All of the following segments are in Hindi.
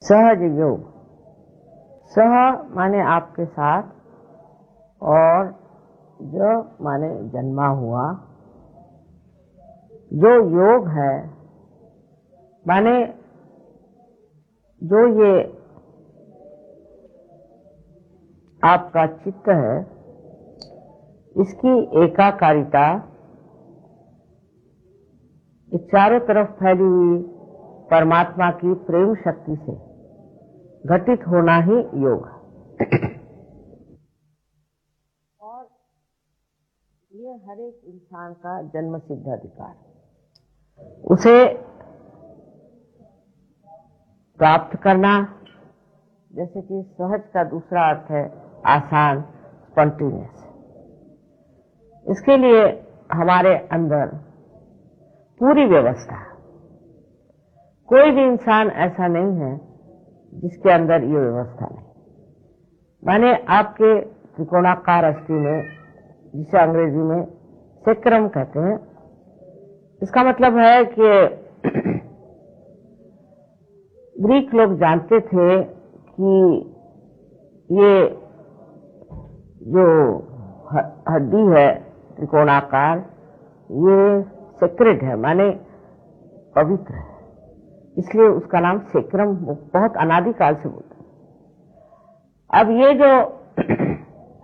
सहज योग। सह माने आपके साथ और ज माने जन्मा हुआ। जो योग है माने जो ये आपका चित्त है, इसकी एकाकारिता इस चारों तरफ फैली हुई परमात्मा की प्रेम शक्ति से घटित होना ही योग है। और ये हर एक इंसान का जन्म सिद्ध अधिकार है। उसे प्राप्त करना, जैसे कि सहज का दूसरा अर्थ है आसान, स्पॉन्टेनियस। इसके लिए हमारे अंदर पूरी व्यवस्था है। कोई भी इंसान ऐसा नहीं है जिसके अंदर ये व्यवस्था नहीं। माने आपके त्रिकोणाकार अस्थि में, जिसे अंग्रेजी में सेक्रम कहते हैं, इसका मतलब है कि ग्रीक लोग जानते थे कि ये जो हड्डी है त्रिकोणाकार, ये सेक्रेड है, माने पवित्र है, इसलिए उसका नाम सेक्रम बहुत अनादिकाल से बोलते हैं। अब ये जो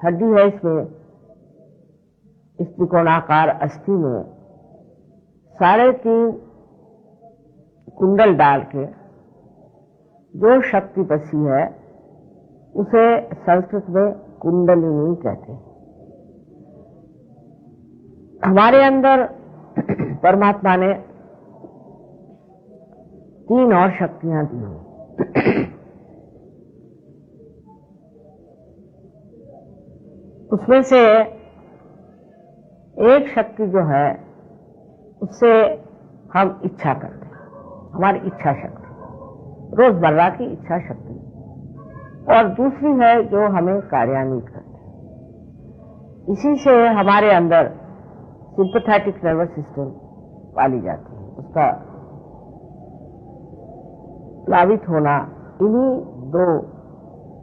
हड्डी है, इसमें इस त्रिकोणाकार अस्थि में 3.5 कुंडल डाल के जो शक्ति बसी है, उसे संस्कृत में कुंडलिनी कहते हैं। हमारे अंदर परमात्मा ने 3 और शक्तियां दी हैं। उसमें से एक शक्ति जो है, उससे हम इच्छा करते हैं, हमारी इच्छा शक्ति, रोजमर्रा की इच्छा शक्ति। और दूसरी है जो हमें कार्यान्वित करती है। इसी से हमारे अंदर सिंपैथेटिक नर्वस सिस्टम पाली जाती है। उसका प्लावित होना इन्हीं 2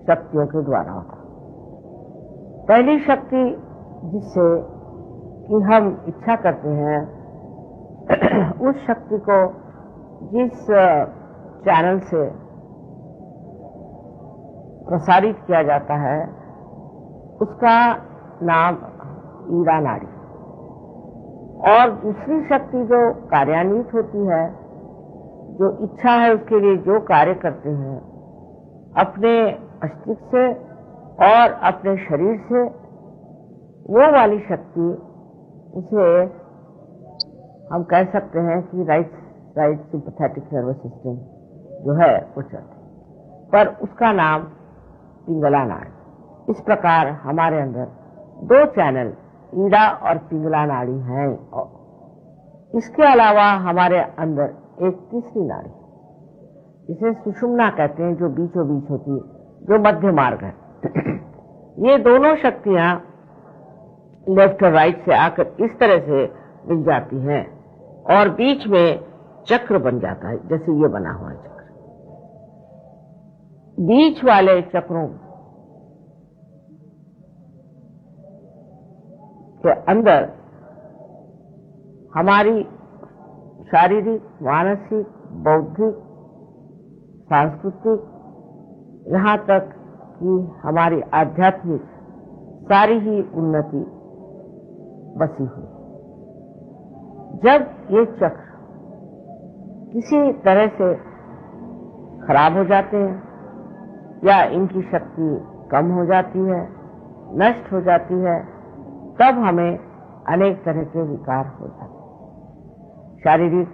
शक्तियों के द्वारा होता है। पहली शक्ति जिससे कि हम इच्छा करते हैं, उस शक्ति को जिस चैनल से प्रसारित किया जाता है, उसका नाम ईड़ा नाड़ी। और दूसरी शक्ति जो कार्यान्वित होती है, जो इच्छा है उसके लिए जो कार्य करते हैं, अपने अस्तित्व से और अपने शरीर से, वो वाली शक्ति, उसे हम कह सकते हैं कि right side sympathetic nervous system जो है वो चलती, पर उसका नाम पिंगला नाड़ी। इस प्रकार हमारे अंदर 2 चैनल, ईड़ा और पिंगला नाड़ी हैं। इसके अलावा हमारे अंदर एक तीसरी नाड़ी, जिसे सुषुम्ना कहते हैं, जो बीचों बीच होती है, जो मध्य मार्ग है। ये दोनों शक्तियां लेफ्ट और राइट से आकर इस तरह से मिल जाती हैं और बीच में चक्र बन जाता है, जैसे ये बना हुआ है चक्र। बीच वाले चक्रों के अंदर हमारी शारीरिक, मानसिक, बौद्धिक, सांस्कृतिक, यहाँ तक कि हमारी आध्यात्मिक सारी ही उन्नति बसी हुई। जब ये चक्र किसी तरह से खराब हो जाते हैं या इनकी शक्ति कम हो जाती है, नष्ट हो जाती है, तब हमें अनेक तरह के विकार हो जाते हैं, शारीरिक,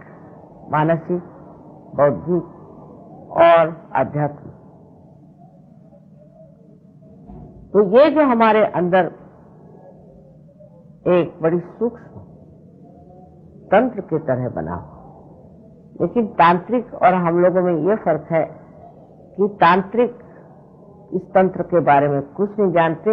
मानसिक, बौद्धिक और आध्यात्मिक। तो ये जो हमारे अंदर एक बड़ी सूक्ष्म तंत्र की तरह बना हुआ, लेकिन तांत्रिक और हम लोगों में ये फर्क है कि तांत्रिक इस तंत्र के बारे में कुछ नहीं जानते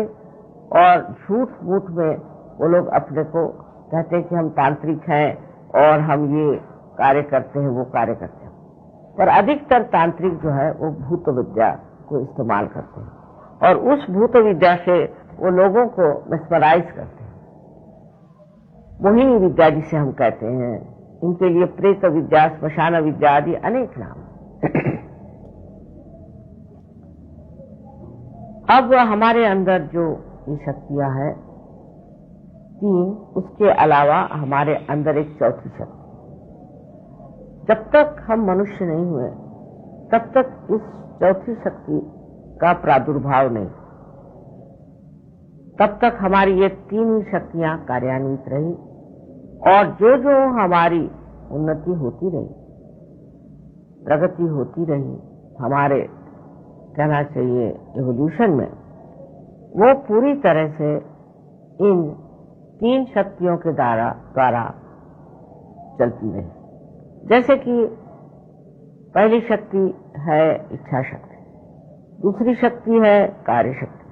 और झूठ मूठ में वो लोग अपने को कहते हैं कि हम तांत्रिक हैं और हम ये कार्य करते हैं, वो कार्य करते हैं। पर अधिकतर तांत्रिक जो है वो भूत विद्या को इस्तेमाल करते हैं और उस भूत विद्या से वो लोगों को मेस्मराइज करते हैं। मोहिनी विद्या जिसे हम कहते हैं, इनके लिए प्रेत विद्या, श्मशान विद्या आदि अनेक नाम। अब हमारे अंदर जो ये शक्तियां हैं 3, उसके अलावा हमारे अंदर एक चौथी शक्ति। जब तक हम मनुष्य नहीं हुए तब तक इस चौथी शक्ति का प्रादुर्भाव नहीं, तब तक हमारी ये 3 ही शक्तियां कार्यान्वित रही और जो जो हमारी उन्नति होती रही, प्रगति होती रही, हमारे कहना चाहिए एवोल्यूशन में, वो पूरी तरह से इन 3 शक्तियों के द्वारा चलती रही। जैसे कि पहली शक्ति है इच्छा शक्ति, दूसरी शक्ति है कार्य शक्ति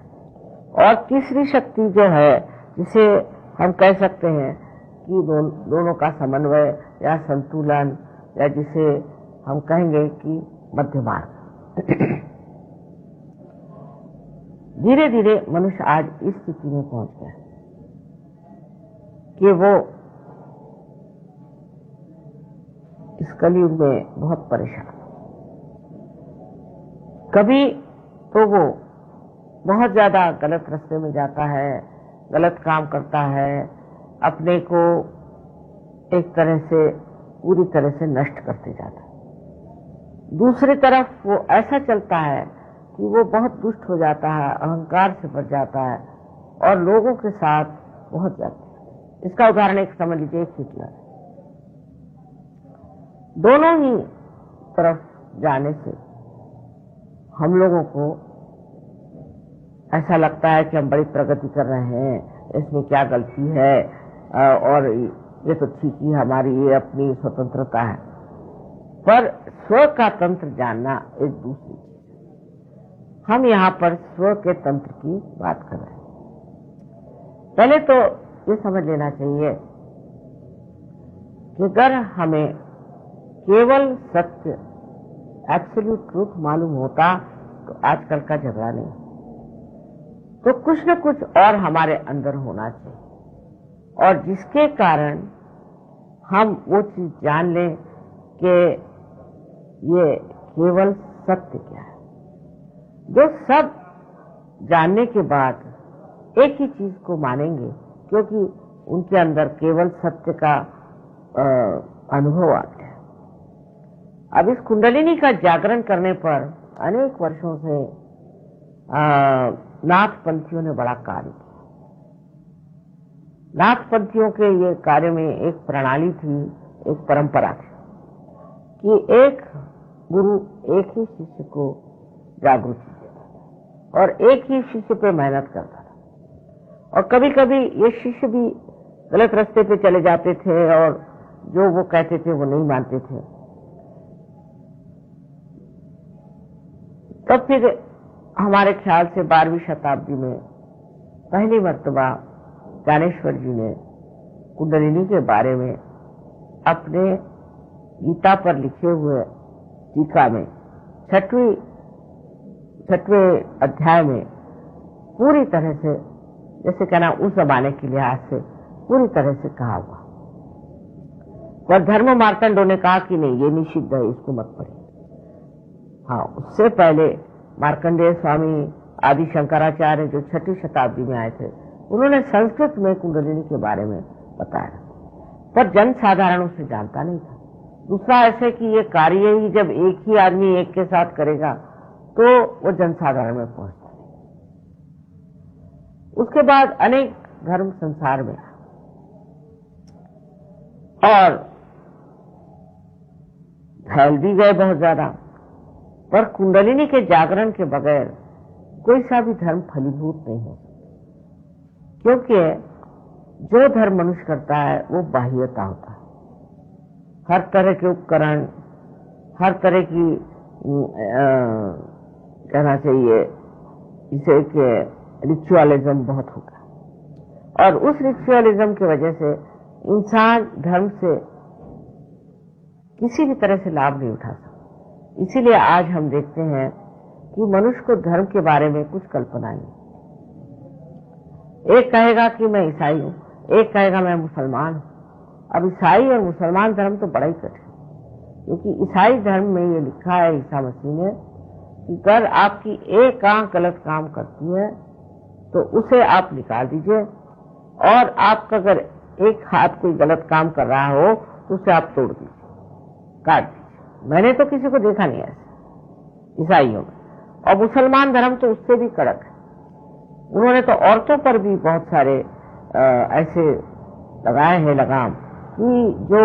और तीसरी शक्ति जो है जिसे हम कह सकते हैं कि दोनों का समन्वय या संतुलन, या जिसे हम कहेंगे कि मध्य मार्ग। धीरे धीरे मनुष्य आज इस स्थिति में पहुंच गया कि वो इस कलयुग में बहुत परेशान। कभी तो वो बहुत ज्यादा गलत रास्ते में जाता है, गलत काम करता है, अपने को एक तरह से पूरी तरह से नष्ट करते जाता है। दूसरी तरफ वो ऐसा चलता है कि वो बहुत दुष्ट हो जाता है, अहंकार से भर जाता है और लोगों के साथ बहुत जाता है। इसका उदाहरण एक समझ लीजिए, एक हिटलर। दोनों ही तरफ जाने से हम लोगों को ऐसा लगता है कि हम बड़ी प्रगति कर रहे हैं, इसमें क्या गलती है और ये तो ठीक ही हमारी ये अपनी स्वतंत्रता है। पर स्व का तंत्र जानना एक दूसरी चीज। हम यहाँ पर स्व के तंत्र की बात कर रहे हैं। पहले तो ये समझ लेना चाहिए कि अगर हमें केवल सत्य, एब्सोल्यूट ट्रूथ मालूम होता तो आजकल का झगड़ा नहीं, तो कुछ न कुछ और हमारे अंदर होना चाहिए और जिसके कारण हम वो चीज जान लें कि ये केवल सत्य क्या है। जो सब जानने के बाद एक ही चीज को मानेंगे, क्योंकि उनके अंदर केवल सत्य का अनुभव आता है। अब इस कुंडलिनी का जागरण करने पर अनेक वर्षों से नाथपंथियों ने बड़ा कार्य किया। नाथपंथियों के ये कार्य में एक प्रणाली थी, एक परंपरा थी कि एक गुरु एक ही शिष्य को जागृति देता था और एक ही शिष्य पे मेहनत करता था। और कभी कभी ये शिष्य भी गलत रास्ते पे चले जाते थे और जो वो कहते थे वो नहीं मानते थे। तब फिर हमारे ख्याल से 12वीं शताब्दी में पहली मर्तबा ज्ञानेश्वर जी ने कुंडलिनी के बारे में अपने गीता पर लिखे हुए टीका में 6वें अध्याय में पूरी तरह से, जैसे कहना उस जमाने के लिहाज से पूरी तरह से कहा हुआ। पर धर्म मार्तंडों ने कहा कि नहीं, ये निषिद्ध है, इसको मत पढ़िए। हाँ, उससे पहले मार्कंडेय स्वामी आदि शंकराचार्य जो 6वीं शताब्दी में आए थे, उन्होंने संस्कृत में कुंडलिनी के बारे में बताया, पर जन साधारण उसे जानता नहीं था। दूसरा ऐसे कि ये कार्य ही जब एक ही आदमी एक के साथ करेगा तो वो जनसाधारण में पहुंचता है। उसके बाद अनेक धर्म संसार में और फैल भी गए बहुत ज्यादा, पर कुंडलिनी के जागरण के बगैर कोई सा भी धर्म फलीभूत नहीं हो सकता, क्योंकि जो धर्म मनुष्य करता है वो बाह्यता होता है। हर तरह के उपकरण, हर तरह की कहना चाहिए इसे कि रिचुअलिज्म बहुत होगा और उस रिचुअलिज्म की वजह से इंसान धर्म से किसी भी तरह से लाभ नहीं उठा सकता। इसीलिए आज हम देखते हैं कि मनुष्य को धर्म के बारे में कुछ कल्पना नहीं। एक कहेगा कि मैं ईसाई हूं, एक कहेगा मैं मुसलमान हूं। अब ईसाई और मुसलमान धर्म तो बड़ा ही कठिन, क्योंकि ईसाई धर्म में ये लिखा है ईसा मसीह ने कि अगर आपकी एक आंख गलत काम करती है तो उसे आप निकाल दीजिए, और आपका अगर एक हाथ कोई गलत काम कर रहा हो तो उसे आप तोड़ दीजिए, काट दीजिए। मैंने तो किसी को देखा नहीं ऐसे ईसाइयों में। और मुसलमान धर्म तो उससे भी कड़क है। उन्होंने तो औरतों पर भी बहुत सारे ऐसे लगाए हैं लगाम कि जो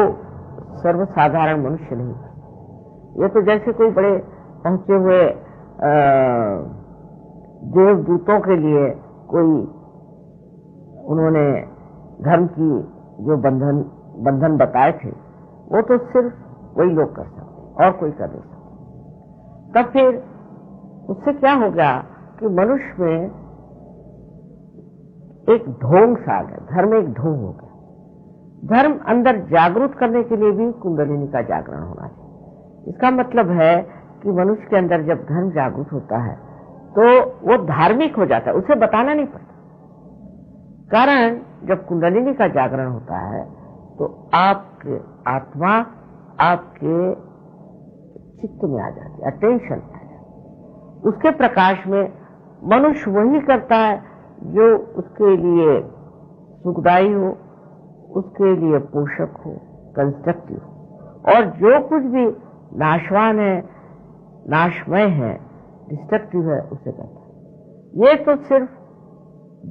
सर्वसाधारण मनुष्य नहीं। ये तो जैसे कोई बड़े पहुंचे हुए देवदूतों के लिए कोई उन्होंने धर्म की जो बंधन बताए थे, वो तो सिर्फ वही लोग कर सकते और कोई कर नहीं सकते। तब फिर उससे क्या हो गया कि मनुष्य में एक ढोंग सा आ गया, धर्म एक ढोंग हो गया। धर्म अंदर जागरूक करने के लिए भी कुंडलिनी का जागरण होना चाहिए। इसका मतलब है कि मनुष्य के अंदर जब धर्म जागरूक होता है तो वो धार्मिक हो जाता है, उसे बताना नहीं पड़ता। कारण जब कुंडलिनी का जागरण होता है तो आपके आत्मा आपके चित्त में आ जाती है, अटेंशन आ जाती है। उसके प्रकाश में मनुष्य वही करता है जो उसके लिए सुखदायी हो, उसके लिए पोषक हो, कंस्ट्रक्टिव हो। और जो कुछ भी नाशवान है, नाशमय है, डिस्ट्रक्टिव है, उसे करता है। ये तो सिर्फ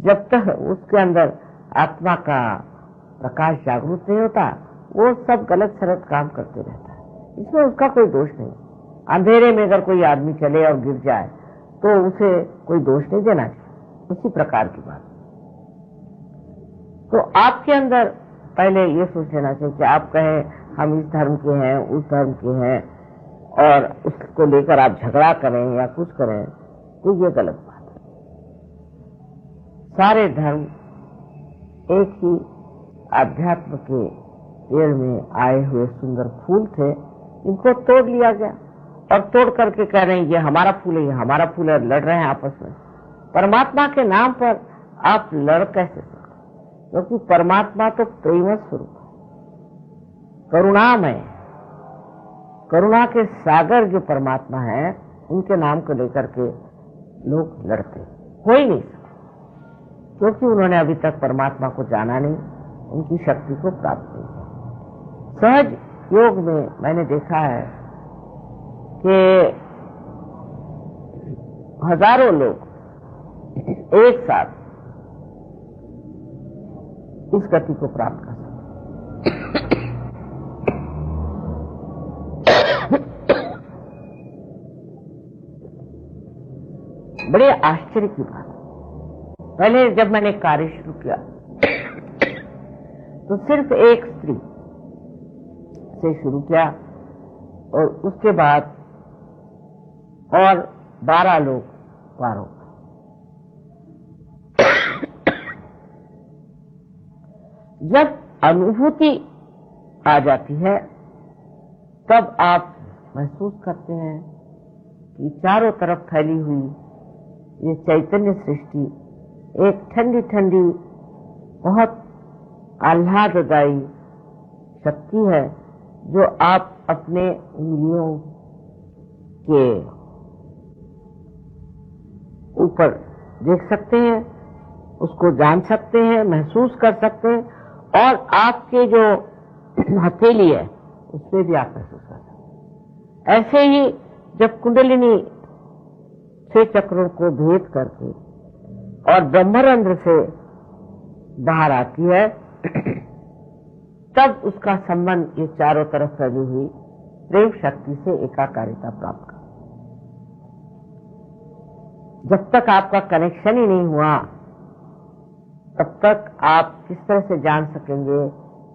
जब तक उसके अंदर आत्मा का प्रकाश जागरूक नहीं होता, वो सब गलत सलत काम करते रहता है। इसमें उसका कोई दोष नहीं। अंधेरे में अगर कोई आदमी चले और गिर जाए तो उसे कोई दोष नहीं देना चाहिए। उसी प्रकार की बात। तो आपके अंदर पहले ये सोच लेना चाहिए कि आप कहें हम इस धर्म के हैं, उस धर्म के हैं, और उसको लेकर आप झगड़ा करें या कुछ करें, तो ये गलत बात है। सारे धर्म एक ही आध्यात्म के पेड़ में आए हुए सुंदर फूल थे, इनको तोड़ लिया गया और तोड़ करके कह रहे हैं ये हमारा फूल है, ये हमारा फूल है, लड़ रहे हैं आपस में। परमात्मा के नाम पर आप लड़ कैसे सकते? क्योंकि परमात्मा तो प्रेम स्वरूप है, करुणामय, करुणा के सागर जो परमात्मा है, उनके नाम को लेकर के लोग लड़ते हो ही नहीं सकते, क्योंकि उन्होंने अभी तक परमात्मा को जाना नहीं, उनकी शक्ति को प्राप्त नहीं किया। सहज योग में मैंने देखा है कि हजारों लोग एक साथ इस गति को प्राप्त कर सकते। बड़े आश्चर्य की बात। पहले जब मैंने कार्य शुरू किया तो सिर्फ एक स्त्री से शुरू किया, और उसके बाद और 12 लोग पार हो गए। जब अनुभूति आ जाती है तब आप महसूस करते हैं कि चारों तरफ फैली हुई ये चैतन्य सृष्टि एक ठंडी ठंडी बहुत आह्लाददायी शक्ति है, जो आप अपने उंगलियों के ऊपर देख सकते हैं, उसको जान सकते हैं, महसूस कर सकते हैं, और आपके जो हथेली है उससे भी आप महसूस कर सकते हैं। ऐसे ही जब कुंडलिनी 6 चक्रों को भेद करके और ब्रह्मरंध्र से बाहर आती है, तब उसका संबंध ये चारों तरफ फैली हुई प्रेम शक्ति से एकाकारिता प्राप्त कर। जब तक आपका कनेक्शन ही नहीं हुआ, तब तक आप किस तरह से जान सकेंगे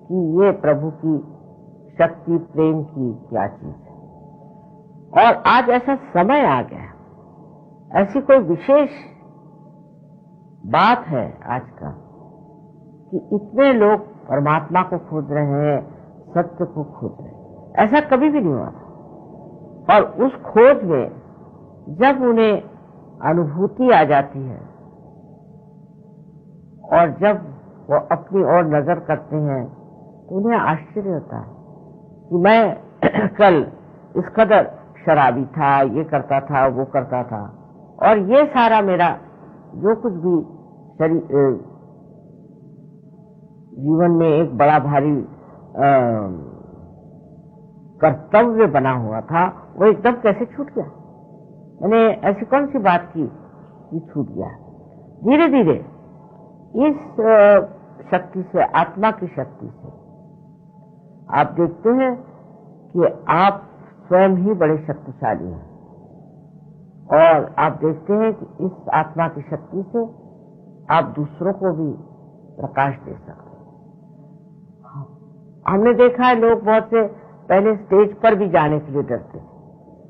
कि ये प्रभु की शक्ति, प्रेम की क्या चीज है। और आज ऐसा समय आ गया, ऐसी कोई विशेष बात है आज का कि इतने लोग परमात्मा को खोज रहे हैं, सत्य को खोज रहे हैं। ऐसा कभी भी नहीं हुआ था। और उस खोज में जब उन्हें अनुभूति आ जाती है और जब वो अपनी ओर नजर करते हैं तो उन्हें आश्चर्य होता है कि मैं कल इस कदर शराबी था, ये करता था, वो करता था, और ये सारा मेरा जो कुछ भी जीवन में एक बड़ा भारी कर्तव्य बना हुआ था, वो एकदम कैसे छूट गया। मैंने ऐसी कौन सी बात की कि छूट गया। धीरे धीरे इस शक्ति से, आत्मा की शक्ति से आप देखते हैं कि आप स्वयं ही बड़े शक्तिशाली हैं, और आप देखते हैं कि इस आत्मा की शक्ति से आप दूसरों को भी प्रकाश दे सकते हैं। हमने देखा है लोग बहुत से पहले स्टेज पर भी जाने के लिए डरते थे,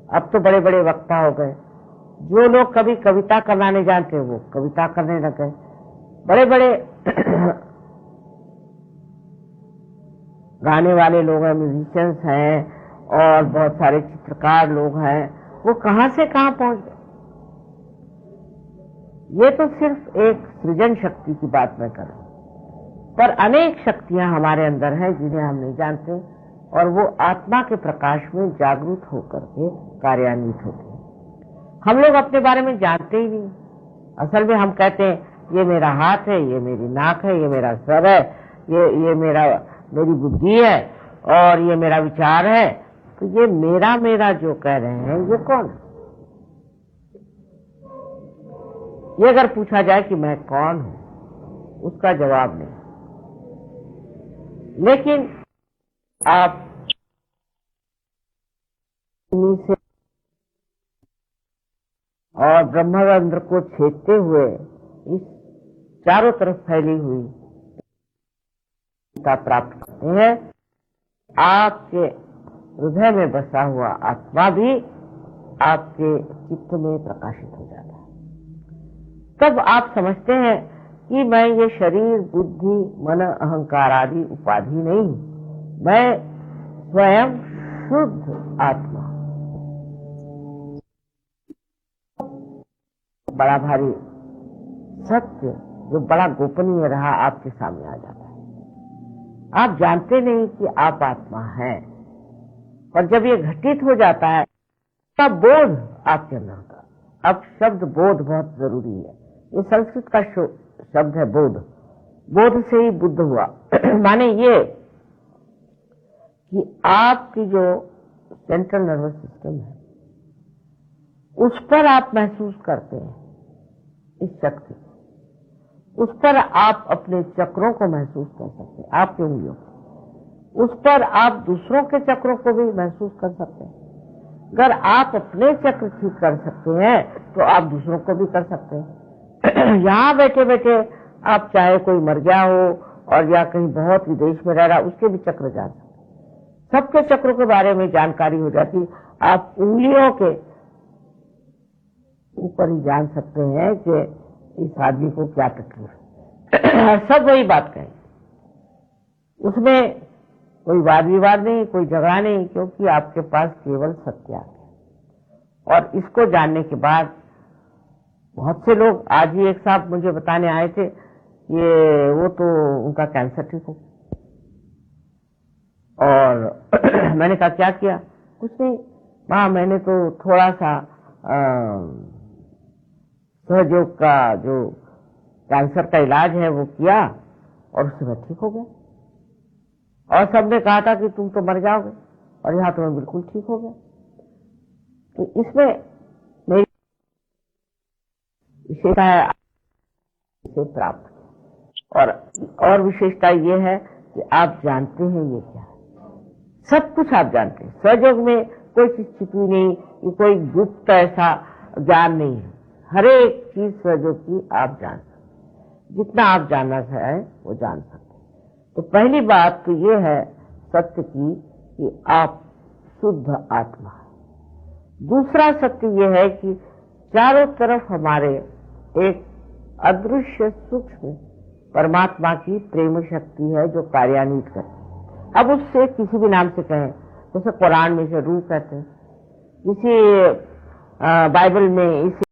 अब तो बड़े बड़े वक्ता हो गए। जो लोग कभी कविता करना नहीं जानते वो कविता करने लगे। बड़े बड़े गाने वाले लोग हैं, म्यूजिशियंस हैं, और बहुत सारे चित्रकार लोग हैं, वो कहां से कहां पहुंच गए। ये तो सिर्फ एक सृजन शक्ति की बात मैं कर रहा हूं, पर अनेक शक्तियां हमारे अंदर हैं जिन्हें हम नहीं जानते, और वो आत्मा के प्रकाश में जागरूक होकर के कार्यान्वित होते हैं। हम लोग अपने बारे में जानते ही नहीं। असल में हम कहते हैं ये मेरा हाथ है, ये मेरी नाक है, ये मेरा सर है, ये मेरी बुद्धि है, और ये मेरा विचार है। तो ये मेरा मेरा जो कह रहे हैं ये कौन है? ये अगर पूछा जाए कि मैं कौन हूं, उसका जवाब नहीं। लेकिन आप से और ब्रह्मरंध्र को छेदते हुए इस चारों तरफ फैली हुई प्राप्त करते हैं। आपके हृदय में बसा हुआ आत्मा भी आपके चित्त में प्रकाशित हो जाता है। तब आप समझते हैं कि मैं ये शरीर, बुद्धि, मन, अहंकार आदि उपाधि नहीं, मैं स्वयं शुद्ध आत्मा। बड़ा भारी सत्य जो बड़ा गोपनीय रहा आपके सामने आ जाता है। आप जानते नहीं कि आप आत्मा हैं, और जब ये घटित हो जाता है तब बोध आपके अंदर होता। अब शब्द बोध बहुत जरूरी है। ये संस्कृत का शब्द है बोध। बोध से ही बुद्ध हुआ। माने ये कि आपकी जो सेंट्रल नर्वस सिस्टम है उस पर आप महसूस करते हैं इस शक्ति, उस पर आप अपने चक्रों को महसूस कर सकते हैं, आपकी उंगलियों को। उस पर आप दूसरों के चक्रों को भी महसूस कर सकते हैं। अगर आप अपने चक्र ठीक कर सकते हैं तो आप दूसरों को भी कर सकते हैं। यहाँ बैठे बैठे आप चाहे कोई मर गया हो और या कहीं बहुत विदेश में रह रहा, उसके भी चक्र जान सकते हैं। सबके चक्रों के बारे में जानकारी हो जाती। आप उंगलियों के ऊपर ही जान सकते हैं कि इस आदमी को क्या तकलीफ है। सब वही बात कहें, उसमें कोई वाद विवाद नहीं, कोई झगड़ा नहीं, क्योंकि आपके पास केवल सत्य है। और इसको जानने के बाद बहुत से लोग, आज ही एक साहब मुझे बताने आए थे, ये वो तो उनका कैंसर ठीक हो। और मैंने कहा क्या किया? कुछ नहीं, हाँ मैंने तो थोड़ा सा सहयोग का जो कैंसर का इलाज है वो किया और उससे मैं ठीक हो गया। और सबने कहा था कि तुम तो मर जाओगे, और यहाँ तो मैं बिल्कुल ठीक हो गया। तो इसमें मेरी विशेषता है इसे प्राप्त, और विशेषता ये है कि आप जानते हैं ये क्या है। सब कुछ आप जानते हैं। सहयोग में कोई चीज छिपी नहीं, कोई गुप्त ऐसा ज्ञान नहीं है। हर एक चीज सहयोग की आप जान सकते, जितना आप जानना चाहे वो जान सकते। तो पहली बात तो ये है सत्य की कि आप शुद्ध आत्मा है। दूसरा सत्य ये है कि चारों तरफ हमारे एक अदृश्य सूक्ष्म परमात्मा की प्रेम शक्ति है जो कार्यान्वित करती है। अब उससे किसी भी नाम से कहें, जैसे कुरान में से रूह कहते हैं, इसी बाइबल में इसी